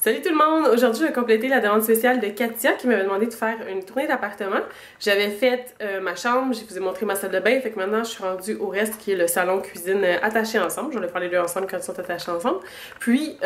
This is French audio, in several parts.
Salut tout le monde! Aujourd'hui, je vais compléter la demande spéciale de Katia qui m'avait demandé de faire une tournée d'appartement. J'avais fait ma chambre, je vous ai montré ma salle de bain, fait que maintenant je suis rendue au reste qui est le salon-cuisine attachés ensemble. Je vais faire les deux ensemble quand ils sont attachés ensemble. Puis,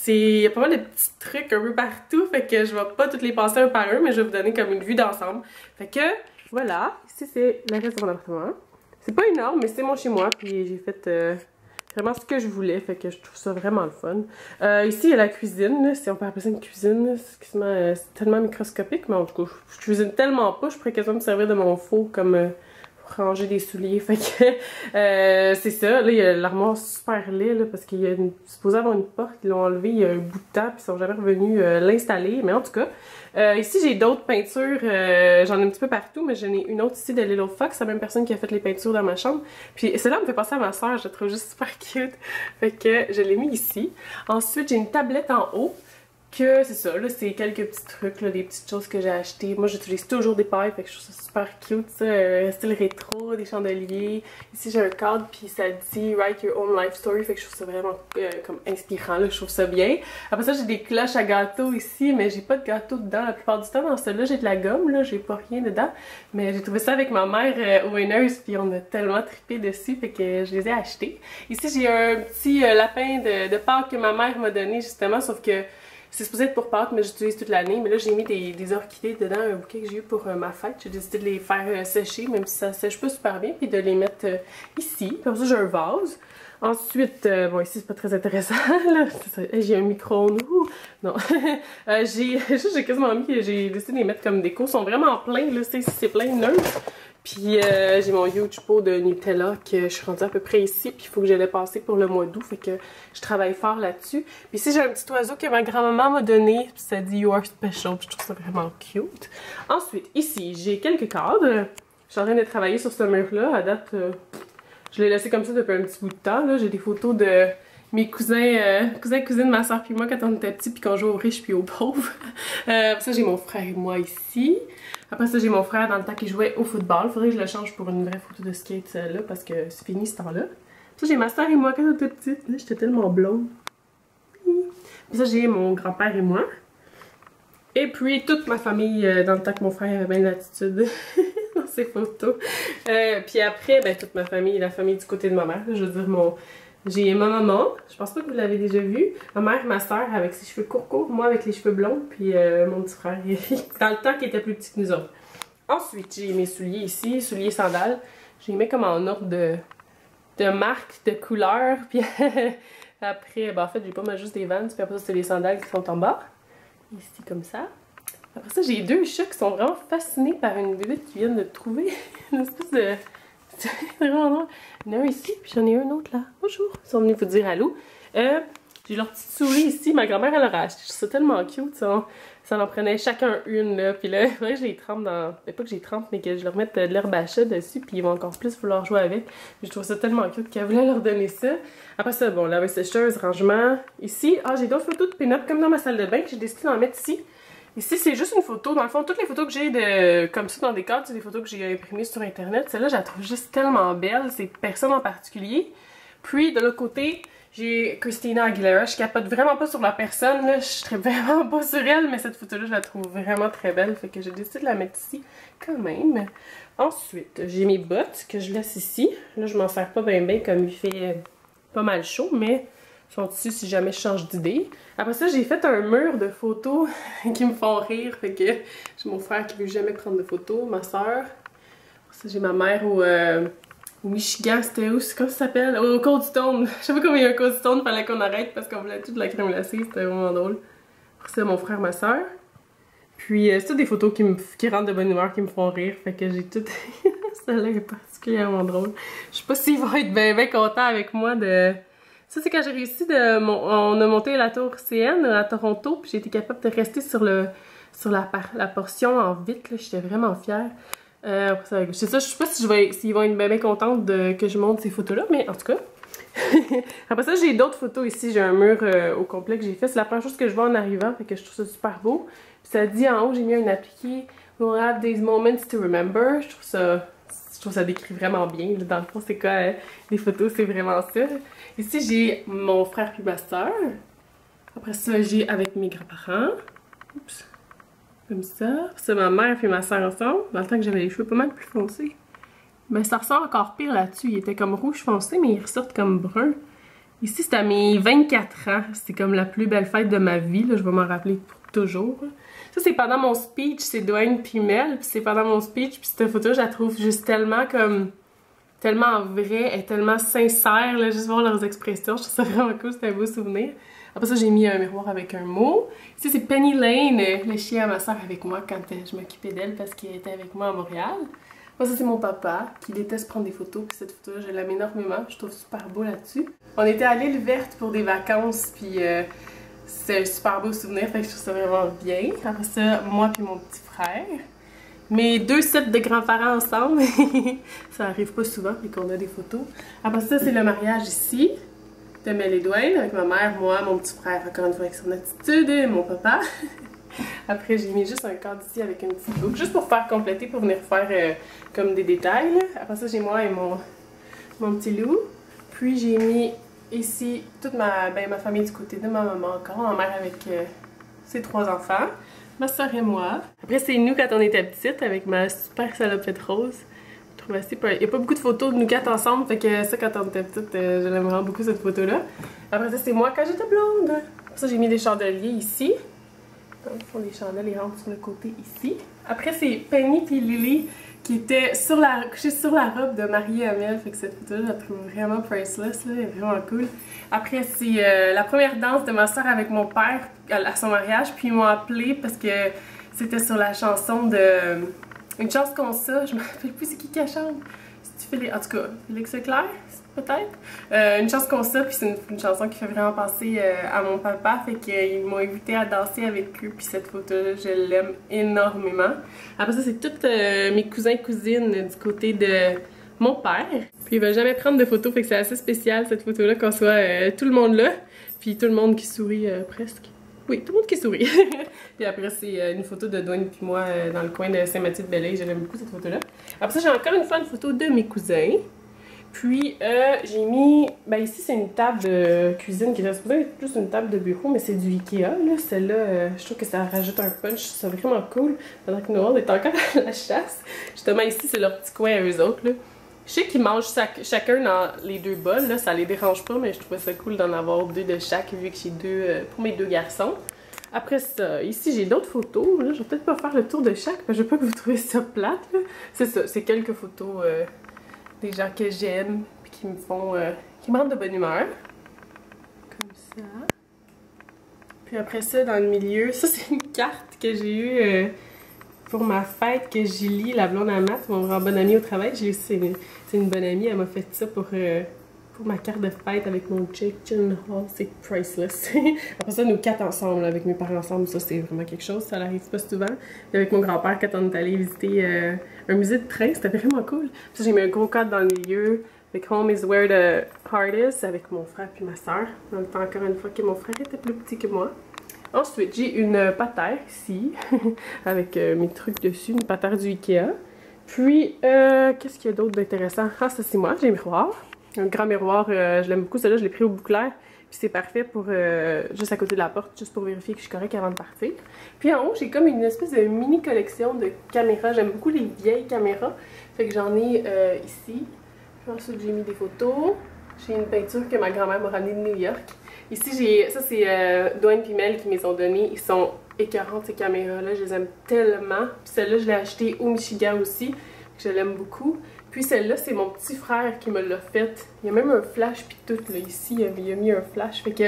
il y a pas mal de petits trucs un peu partout, fait que je vais pas toutes les passer un par un, mais je vais vous donner comme une vue d'ensemble. Fait que, voilà, ici c'est le reste de mon appartement. C'est pas énorme, mais c'est mon chez-moi, puis j'ai fait... vraiment ce que je voulais, fait que je trouve ça vraiment le fun. Ici, il y a la cuisine, là, si on peut appeler ça une cuisine, c'est tellement microscopique, mais en tout cas, je cuisine tellement pas, je pourrais quasiment me servir de mon four comme pour ranger des souliers, fait que c'est ça. Là, il y a l'armoire super laid, là, parce qu'il y a supposé avoir une porte, ils l'ont enlevée il y a un bout de temps, puis ils sont jamais revenus l'installer, mais en tout cas, ici j'ai d'autres peintures, j'en ai un petit peu partout, mais j'en ai une autre ici de Little Fox, la même personne qui a fait les peintures dans ma chambre. Puis celle-là me fait penser à ma soeur, je la trouve juste super cute. Fait que je l'ai mis ici. Ensuite, j'ai une tablette en haut. Que c'est ça, là, c'est quelques petits trucs, là, des petites choses que j'ai achetées. Moi, j'utilise toujours des pailles, fait que je trouve ça super cute, ça, style rétro, des chandeliers. Ici, j'ai un cadre, puis ça dit « Write your own life story », fait que je trouve ça vraiment comme inspirant, là, je trouve ça bien. Après ça, j'ai des cloches à gâteau ici, mais j'ai pas de gâteau dedans la plupart du temps. Dans celle-là, j'ai de la gomme, là, j'ai pas rien dedans. Mais j'ai trouvé ça avec ma mère au Winners, puis on a tellement trippé dessus, fait que je les ai achetés. Ici, j'ai un petit lapin de Pâques que ma mère m'a donné, justement, sauf que c'est supposé être pour Pâques, mais j'utilise toute l'année. Mais là, j'ai mis des orchidées dedans, un bouquet que j'ai eu pour ma fête. J'ai décidé de les faire sécher, même si ça sèche pas super bien, puis de les mettre ici. Comme ça, j'ai un vase. Ensuite, bon, ici, c'est pas très intéressant, là. J'ai un micro-ondes. Non. j'ai quasiment mis, j'ai décidé de les mettre comme déco. Ils sont vraiment pleins, là. Ici, c'est plein de nœuds. Puis j'ai mon huge pot de Nutella que je suis rendue à peu près ici. Puis il faut que je l'ai passé pour le mois d'août. Fait que je travaille fort là-dessus. Puis ici j'ai un petit oiseau que ma grand-maman m'a donné. Puis ça dit You are special. Puis je trouve ça vraiment cute. Ensuite, ici j'ai quelques cadres. Je suis en train de travailler sur ce mur-là. À date, je l'ai laissé comme ça depuis un petit bout de temps. J'ai des photos de mes cousins, cousines, ma soeur puis moi quand on était petits puis qu'on jouait aux riches puis aux pauvres. Après ça, j'ai mon frère et moi ici. Après ça, j'ai mon frère dans le temps qui jouait au football. Faudrait que je le change pour une vraie photo de skate là parce que c'est fini ce temps-là. Ça, j'ai ma soeur et moi quand on était petite. Là, j'étais tellement blonde. Puis ça, j'ai mon grand-père et moi. Et puis toute ma famille dans le temps que mon frère avait bien l'attitude dans ses photos. Puis après, ben toute ma famille, la famille du côté de ma mère. Je veux dire, j'ai ma maman, je pense pas que vous l'avez déjà vue. Ma mère, ma soeur avec ses cheveux courts, moi avec les cheveux blonds, puis mon petit frère, dans le temps qui était plus petit que nous autres. Ensuite, j'ai mes souliers ici, souliers sandales. Je les mets comme en ordre de marque, de couleur. Puis après, ben en fait, j'ai pas mal juste des Vans, puis après ça, c'est les sandales qui sont en bas. Ici, comme ça. Après ça, j'ai deux chats qui sont vraiment fascinés par une bébête qu'ils viennent de trouver. Une espèce de... C'est vraiment drôle. Il y en a un ici, puis j'en ai un autre là. Bonjour. Ils sont venus vous dire allô. J'ai leur petite souris ici. Ma grand-mère, elle leur a acheté. Je trouve ça tellement cute. Ça en prenait chacun une là. Puis là, il faudrait que je les trempe dans... Pas que je les trempe, mais que je leur mette de l'herbe à chat dessus. Puis ils vont encore plus vouloir jouer avec. Mais je trouve ça tellement cute qu'elle voulait leur donner ça. Après ça, bon, la sécheuse, rangement. Ici, j'ai d'autres photos de pin-up comme dans ma salle de bain que j'ai décidé d'en mettre ici. Ici, c'est juste une photo. Dans le fond, toutes les photos que j'ai comme ça dans des cadres, c'est des photos que j'ai imprimées sur Internet. Celle-là, je la trouve juste tellement belle. C'est personne en particulier. Puis, de l'autre côté, j'ai Christina Aguilera. Je capote vraiment pas sur la personne. Là. Je serais vraiment pas sur elle, mais cette photo-là, je la trouve vraiment très belle. Fait que j'ai décidé de la mettre ici quand même. Ensuite, j'ai mes bottes que je laisse ici. Là, je m'en sers pas bien comme il fait pas mal chaud, mais... sont ici si jamais je change d'idée. Après ça, j'ai fait un mur de photos qui me font rire. Fait que j'ai mon frère qui veut jamais prendre de photos, ma soeur. Après ça, j'ai ma mère au Michigan, c'était où? Comment ça s'appelle? Au Cold Stone. Je sais pas comment il y a un Cold Stone, fallait qu'on arrête parce qu'on voulait toute de la crème glacée, c'était vraiment drôle. Après ça, mon frère, ma soeur. Puis c'est toutes des photos qui rendent de bonne humeur, qui me font rire. Fait que j'ai toutes... Celle-là est particulièrement drôle. Je sais pas s'ils vont être bien contents avec moi de... Ça, c'est quand j'ai réussi on a monté la tour CN à Toronto, puis j'ai été capable de rester sur la portion en vitre, j'étais vraiment fière. C'est ça, je sais pas s'ils vont être bien contents que je monte ces photos-là, mais en tout cas. Après ça, j'ai d'autres photos ici. J'ai un mur au complet que j'ai fait. C'est la première chose que je vois en arrivant, fait que je trouve ça super beau. Puis ça dit en haut, j'ai mis un appliqué We'll have these moments to remember. Je trouve ça décrit vraiment bien. Dans le fond, c'est quoi les photos, c'est vraiment ça. Ici, j'ai mon frère puis ma soeur. Après ça, j'ai avec mes grands-parents. Oups. Comme ça. C'est ma mère puis ma soeur ensemble. Dans le temps que j'avais les cheveux pas mal plus foncés. Mais ça ressort encore pire là-dessus. Il était comme rouge foncé, mais ils ressortent comme brun. Ici, c'est à mes 24 ans. C'est comme la plus belle fête de ma vie. Là. Je vais m'en rappeler pour toujours. Ça, c'est pendant mon speech. C'est Dwayne puis Mel. Puis c'est pendant mon speech. Puis cette photo, je la trouve juste tellement comme... tellement vraie et tellement sincère. Là, juste voir leurs expressions. Je trouve ça vraiment cool. C'est un beau souvenir. Après ça, j'ai mis un miroir avec un mot. Ici, c'est Penny Lane, le chien à ma soeur avec moi quand je m'occupais d'elle parce qu'elle était avec moi à Montréal. Moi, ça, c'est mon papa qui déteste prendre des photos. Puis cette photo-là, je l'aime énormément. Je trouve super beau là-dessus. On était à l'île verte pour des vacances. Puis c'est un super beau souvenir. Fait que je trouve ça vraiment bien. Après ça, moi puis mon petit frère. Mes 2 sets de grands-parents ensemble. Ça arrive pas souvent, puis qu'on a des photos. Après ça, c'est le mariage ici. De Mel et Dwayne, avec ma mère, moi, mon petit frère, encore une fois avec son attitude, et mon papa. Après, j'ai mis juste un cadre ici avec une petite boucle, juste pour faire compléter, pour venir faire comme des détails. Là. Après ça, j'ai moi et mon petit loup. Puis j'ai mis ici toute ma famille du côté de ma maman encore, ma mère avec ses 3 enfants, ma soeur et moi. Après, c'est nous quand on était petites, avec ma super salopette rose. Il n'y a pas beaucoup de photos de nous 4 ensemble, fait que ça, quand on était petite, je l'aime vraiment beaucoup cette photo-là. Après ça, c'est moi quand j'étais blonde. Après ça, j'ai mis des chandeliers ici. Dans le fond, les chandelles, ils rentrent sur le côté ici. Après, c'est Penny et Lily qui étaient couchées sur la robe de Marie et Amel. Fait que cette photo-là, je la trouve vraiment priceless, là, elle est vraiment cool. Après, c'est la première danse de ma soeur avec mon père à son mariage, puis ils m'ont appelée parce que c'était sur la chanson de... Une chance qu'on ça, je me rappelle plus c'est qui a chante. Si tu fais en tout cas, Félix Leclerc, peut-être. Une chance qu'on ça, puis c'est une chanson qui fait vraiment penser à mon papa, fait qu'ils m'ont invité à danser avec eux, puis cette photo-là, je l'aime énormément. Après ça, c'est tous mes cousins et cousines du côté de mon père. Puis il va jamais prendre de photos, fait que c'est assez spécial cette photo-là, qu'on soit tout le monde là, puis tout le monde qui sourit presque. Oui, tout le monde qui sourit. Puis après, c'est une photo de Dwayne puis moi dans le coin de Saint-Mathieu-de-Belleuil. J'aime beaucoup cette photo-là. Après ça, j'ai encore une fois une photo de mes cousins. Puis j'ai mis... Ben ici, c'est une table de cuisine qui est supposée être plus une table de bureau, mais c'est du Ikea, là. Celle-là, je trouve que ça rajoute un punch. C'est vraiment cool. Pendant que nous, on est encore à la chasse. Justement, ici, c'est leur petit coin à eux autres, là. Je sais qu'ils mangent chacun dans les 2 bols, là, ça les dérange pas, mais je trouvais ça cool d'en avoir 2 de chaque, vu que j'ai 2 pour mes 2 garçons. Après ça, ici j'ai d'autres photos, là, je vais peut-être pas faire le tour de chaque, parce que je veux pas que vous trouviez ça plate, là. C'est ça, c'est quelques photos des gens que j'aime, puis qui me font, qui me rendent de bonne humeur. Comme ça. Puis après ça, dans le milieu, ça c'est une carte que j'ai eue pour ma fête que Julie, la blonde à Matt, mon grand bonne amie au travail. C'est une bonne amie, elle m'a fait ça pour ma carte de fête avec mon chicken hall, c'est priceless. Après ça, nous 4 ensemble, avec mes parents ensemble, ça c'est vraiment quelque chose, ça n'arrive pas souvent. Et avec mon grand-père, quand on est allé visiter un musée de train, c'était vraiment cool. Ça, j'ai mis un gros cadre dans le milieu, avec Home is where the heart is, avec mon frère puis ma soeur. Dans le temps, encore une fois, que mon frère était plus petit que moi. Ensuite, j'ai une patère ici, avec mes trucs dessus, une patère du Ikea. Puis, qu'est-ce qu'il y a d'autre d'intéressant? Ah, ça c'est moi, j'ai un miroir. Un grand miroir, je l'aime beaucoup, celui-là, je l'ai pris au Bouclair. Puis c'est parfait pour, juste à côté de la porte, juste pour vérifier que je suis correcte avant de partir. Puis en haut, j'ai comme une espèce de mini collection de caméras. J'aime beaucoup les vieilles caméras. Fait que j'en ai ici. Puis ensuite, j'ai mis des photos. J'ai une peinture que ma grand-mère m'a ramenée de New York. Ici, ça c'est Dwayne et Mel qui me les ont données. Ils sont écœurants ces caméras-là, je les aime tellement. Puis celle-là, je l'ai achetée au Michigan aussi, je l'aime beaucoup. Puis celle-là, c'est mon petit frère qui me l'a faite. Il y a même un flash puis tout, là, ici, il a mis un flash. Fait que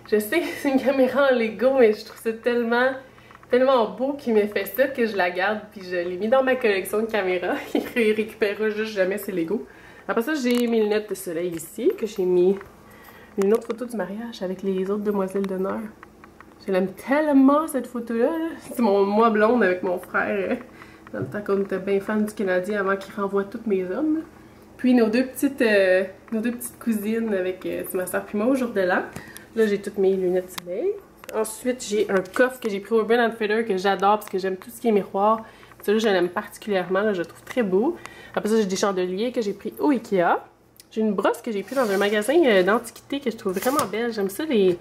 je sais que c'est une caméra en Lego, mais je trouve ça tellement beau qu'il m'ait fait ça que je la garde. Puis je l'ai mis dans ma collection de caméras. Il récupérera juste jamais ses Lego. Après ça, j'ai mes lunettes de soleil ici, que j'ai mis une autre photo du mariage avec les autres demoiselles d'honneur. Je l'aime tellement cette photo-là. C'est moi blonde avec mon frère dans le temps qu'on était bien fan du Canadien avant qu'il renvoie tous mes hommes. Puis nos deux petites cousines avec ma soeur puis moi au jour de l'an. Là, j'ai toutes mes lunettes de soleil. Ensuite, j'ai un coffre que j'ai pris au Urban Outfitters que j'adore parce que j'aime tout ce qui est miroir. Celui-là, je l'aime particulièrement, là, je le trouve très beau. Après ça, j'ai des chandeliers que j'ai pris au Ikea. J'ai une brosse que j'ai pris dans un magasin d'antiquité que je trouve vraiment belle. J'aime ça, les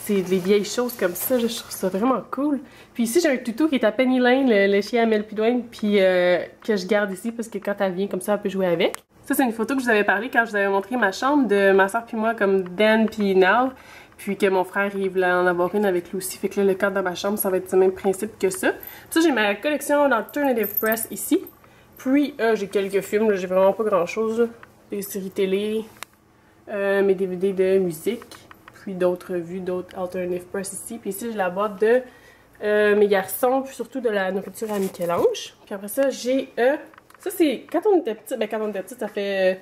vieilles choses comme ça, je trouve ça vraiment cool. Puis ici, j'ai un toutou qui est à Penny Lane, le chien à Melpidouane, puis que je garde ici parce que quand elle vient comme ça, elle peut jouer avec. Ça, c'est une photo que je vous avais parlé quand je vous avais montré ma chambre de ma soeur puis moi comme Dan puis Now. Puis que mon frère, il voulait en avoir une avec lui aussi. Fait que là, le cadre de ma chambre, ça va être le même principe que ça. Puis ça, j'ai ma collection d'Alternative Press ici. Puis, j'ai quelques films, j'ai vraiment pas grand-chose. Des séries télé, mes DVD de musique, puis d'autres revues, d'autres Alternative Press ici. Puis ici, j'ai la boîte de mes garçons, puis surtout de la nourriture à Michel-Ange. Puis après ça, j'ai... ça, c'est... Quand on était petit, ça fait...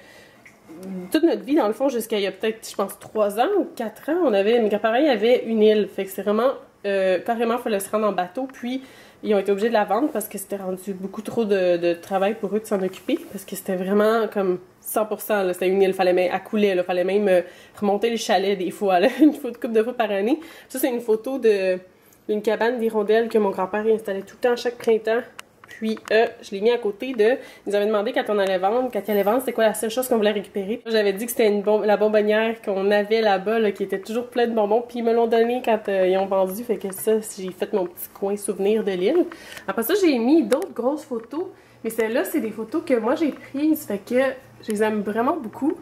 toute notre vie, dans le fond, jusqu'à il y a peut-être, je pense, 3 ans ou 4 ans, mes grands-parents avaient une île. Fait que c'est vraiment, carrément, il fallait se rendre en bateau. Puis, ils ont été obligés de la vendre parce que c'était rendu beaucoup trop de travail pour eux de s'en occuper. Parce que c'était vraiment comme 100%, là, c'était une île, elle coulait, il fallait même remonter le chalet des fois, là, une couple de fois par année. Ça, c'est une photo d'une cabane d'hirondelles que mon grand-père installait tout le temps, chaque printemps. Puis, je l'ai mis à côté de... Ils avaient demandé quand il allait vendre, c'était quoi la seule chose qu'on voulait récupérer. J'avais dit que c'était la bonbonnière qu'on avait là-bas, là, qui était toujours pleine de bonbons. Puis, ils me l'ont donné quand ils ont vendu. Fait que ça, j'ai fait mon petit coin souvenir de l'île. Après ça, j'ai mis d'autres grosses photos. Mais celles-là, c'est des photos que moi, j'ai prises. Fait que je les aime vraiment beaucoup.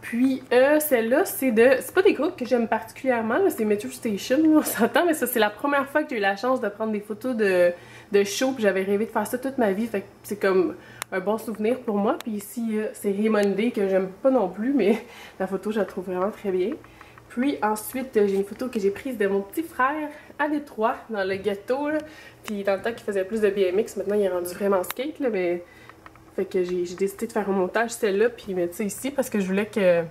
Puis, celle-là, c'est pas des groupes que j'aime particulièrement, c'est Metro Station, on s'entend, mais ça, c'est la première fois que j'ai eu la chance de prendre des photos de show, puis j'avais rêvé de faire ça toute ma vie, fait que c'est comme un bon souvenir pour moi. Puis ici, c'est Raymondé, que j'aime pas non plus, mais la photo, je la trouve vraiment très bien. Puis ensuite, j'ai une photo que j'ai prise de mon petit frère à Détroit, dans le ghetto, là. Puis dans le temps qu'il faisait plus de BMX, maintenant il est rendu vraiment skate, là, mais... Fait que j'ai décidé de faire un montage celle-là, puis mettre ça ici parce que je voulais qu'il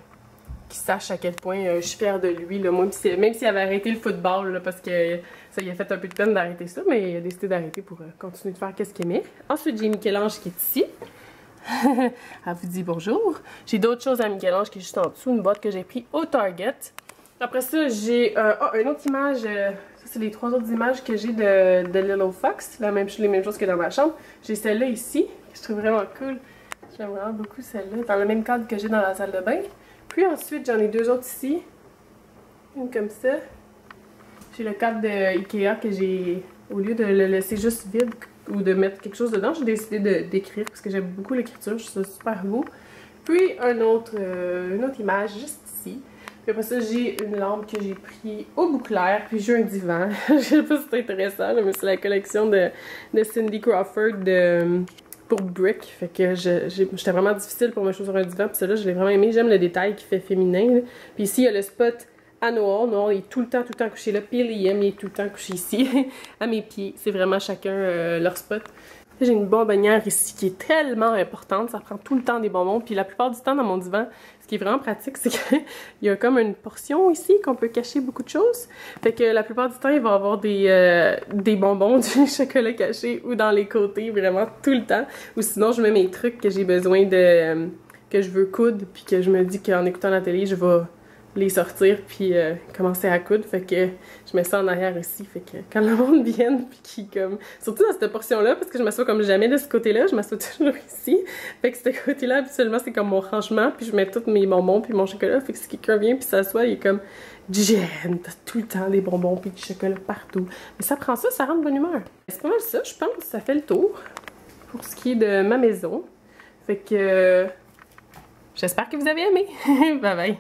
sache à quel point je suis fière de lui, là. Moi, même s'il avait arrêté le football, là, parce que ça lui a fait un peu de peine d'arrêter ça, mais il a décidé d'arrêter pour continuer de faire qu'est-ce qu'il aimait. Ensuite, j'ai Michel-Ange qui est ici. Elle vous dit bonjour. J'ai d'autres choses à Michel-Ange qui est juste en dessous, une boîte que j'ai pris au Target. Après ça, j'ai une autre image... ça, c'est les 3 autres images que j'ai de Little Fox, les mêmes choses que dans ma chambre. J'ai celle-là ici, que je trouve vraiment cool. J'aime vraiment beaucoup celle-là, dans le même cadre que j'ai dans la salle de bain. Puis ensuite, j'en ai 2 autres ici. Une comme ça. J'ai le cadre de Ikea que j'ai, au lieu de le laisser juste vide ou de mettre quelque chose dedans, j'ai décidé d'écrire parce que j'aime beaucoup l'écriture, je trouve ça super beau. Puis une autre image juste ici. Puis après ça, j'ai une lampe que j'ai pris au Bouclair, puis j'ai un divan. Je sais pas si c'est intéressant, là, mais c'est la collection de Cindy Crawford pour Brick. Fait que j'étais vraiment difficile pour me choisir un divan, puis celui-là, je l'ai vraiment aimé. J'aime le détail qui fait féminin, là. Puis ici, il y a le spot à Noah. Noah, il est tout le temps couché là. Puis Liam, il est tout le temps couché ici, à mes pieds. C'est vraiment chacun leur spot. J'ai une bonbonnière ici qui est tellement importante, ça prend tout le temps des bonbons, puis la plupart du temps dans mon divan, ce qui est vraiment pratique, c'est qu'il y a comme une portion ici qu'on peut cacher beaucoup de choses. Fait que la plupart du temps, il va y avoir des bonbons, du chocolat caché ou dans les côtés, vraiment tout le temps. Ou sinon, je mets mes trucs que j'ai besoin que je veux coudre, puis que je me dis qu'en écoutant la télé, je vais les sortir puis commencer à coudre. Fait que je mets ça en arrière ici. Fait que quand le monde vienne puis qui comme... Surtout dans cette portion-là, parce que je m'assois comme jamais de ce côté-là, je m'assois toujours ici. Fait que ce côté-là, habituellement, c'est comme mon rangement, puis je mets tous mes bonbons puis mon chocolat. Fait que si quelqu'un vient puis s'assoit, il est comme... Jen, t'as tout le temps des bonbons puis du chocolat partout. Mais ça prend ça rend de bonne humeur. C'est pas mal ça, je pense. Ça fait le tour pour ce qui est de ma maison. Fait que... j'espère que vous avez aimé. Bye bye!